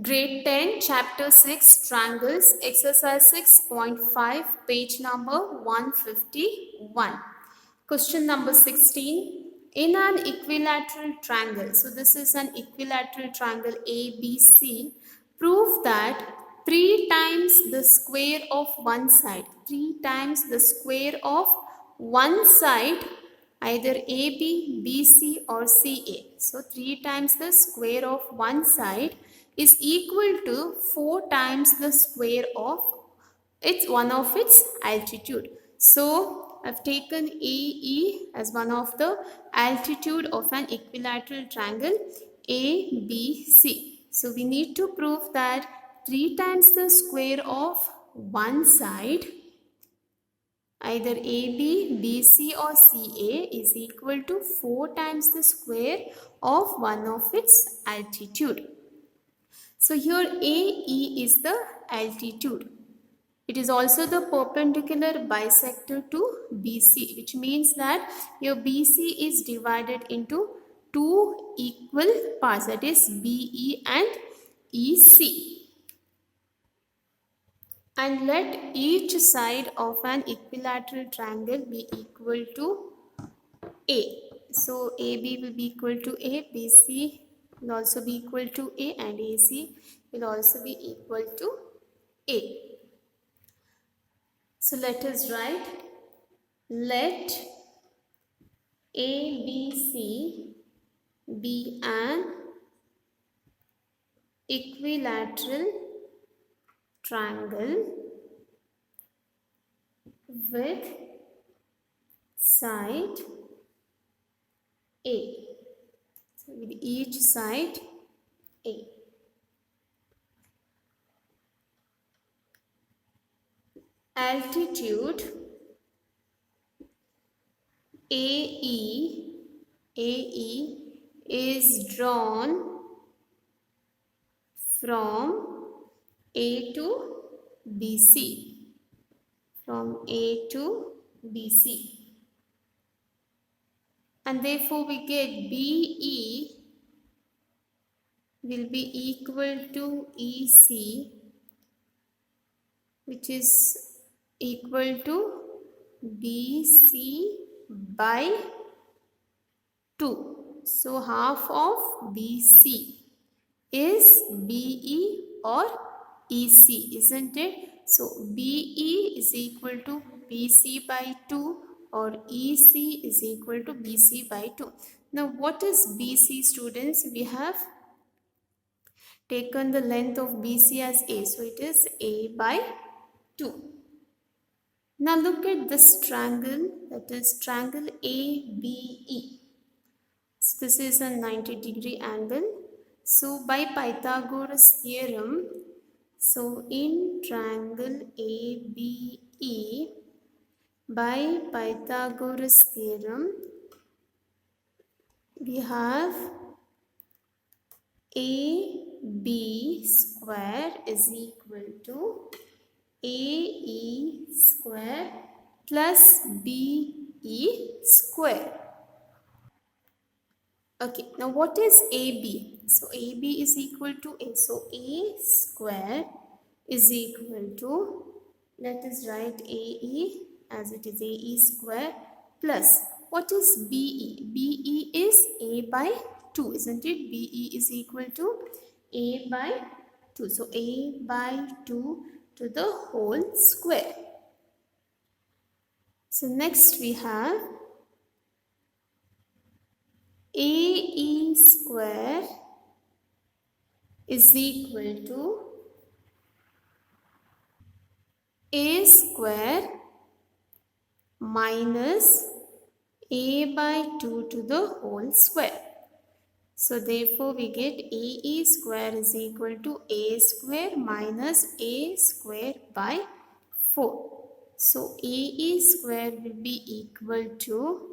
Grade 10, Chapter 6, Triangles, Exercise 6.5, page number 151. Question number 16. In an equilateral triangle, so this is an equilateral triangle ABC, prove that 3 times the square of one side, 3 times the square of one side, either AB, BC or CA. So 3 times the square of one side is equal to 4 times the square of one of its altitude. So I've taken AE as one of the altitude of an equilateral triangle ABC. So we need to prove that 3 times the square of one side, either AB, BC or CA, is equal to 4 times the square of one of its altitude. So here AE is the altitude. It is also the perpendicular bisector to BC, which means that your BC is divided into two equal parts, that is BE and EC. And let each side of an equilateral triangle be equal to A. So AB will be equal to A, BC will also be equal to A, and AC will also be equal to A. So let us write, let ABC be an equilateral triangle with side A. So with each side A. Altitude AE is drawn from A to BC. From A to BC. And therefore we get BE will be equal to EC, which is equal to BC by 2. So half of BC is BE or EC, isn't it? So BE is equal to BC by 2 or EC is equal to BC by 2. Now what is BC, students? We have taken the length of BC as A, so it is A by 2. Now look at this triangle, that is triangle ABE. So this is a 90-degree angle. So by Pythagoras theorem, so in triangle ABE, by Pythagoras theorem, we have AB square is equal to AE square plus BE square. Okay, now what is AB? So AB is equal to A. So A square is equal to, let us write AE as it is AE square plus, what is BE? BE is A by 2, isn't it? BE is equal to A by 2. So A by 2 to the whole square. So next we have AE square is equal to A square minus A by 2 to the whole square. So therefore we get AE square is equal to A square minus A square by 4. So AE square will be equal to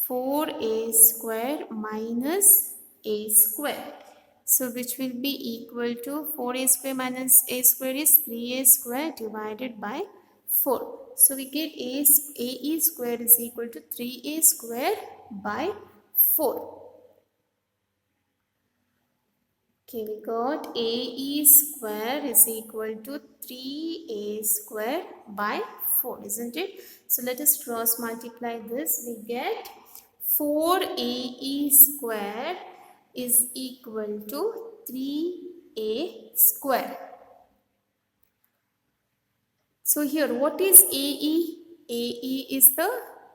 4A square minus A square. So which will be equal to 4A square minus A square is 3A square divided by 4. So we get AE square is equal to 3A square by 4. Okay, we got AE square is equal to 3A square by 4, isn't it? So let us cross multiply this. We get 4AE square is equal to 3A square. So here what is AE? AE is the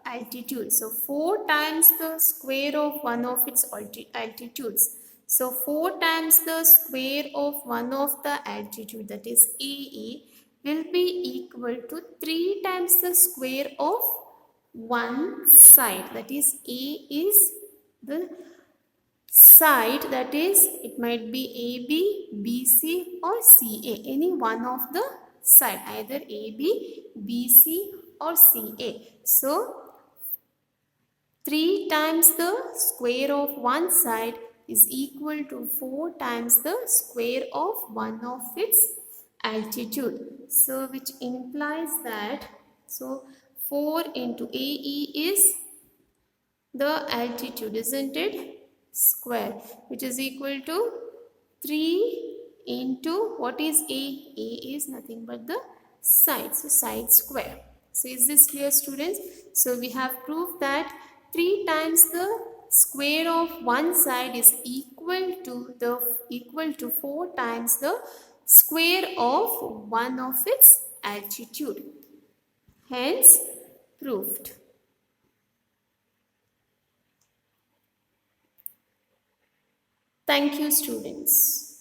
altitude. So 4 times the square of one of its altitudes. So 4 times the square of one of the altitude, that is AE, will be equal to 3 times the square of one side. That is A is the side, that is it might be AB, BC or CA, any one of the side, either AB, BC or CA. So 3 times the square of one side is equal to 4 times the square of one of its altitude. So which implies that, so 4 into AE is the altitude, isn't it? Square, which is equal to 3 into what is A? A is nothing but the side, so side square. So is this clear, students? So we have proved that 3 times the square of one side is equal to 4 times the square of one of its altitude. Hence proved. Thank you, students.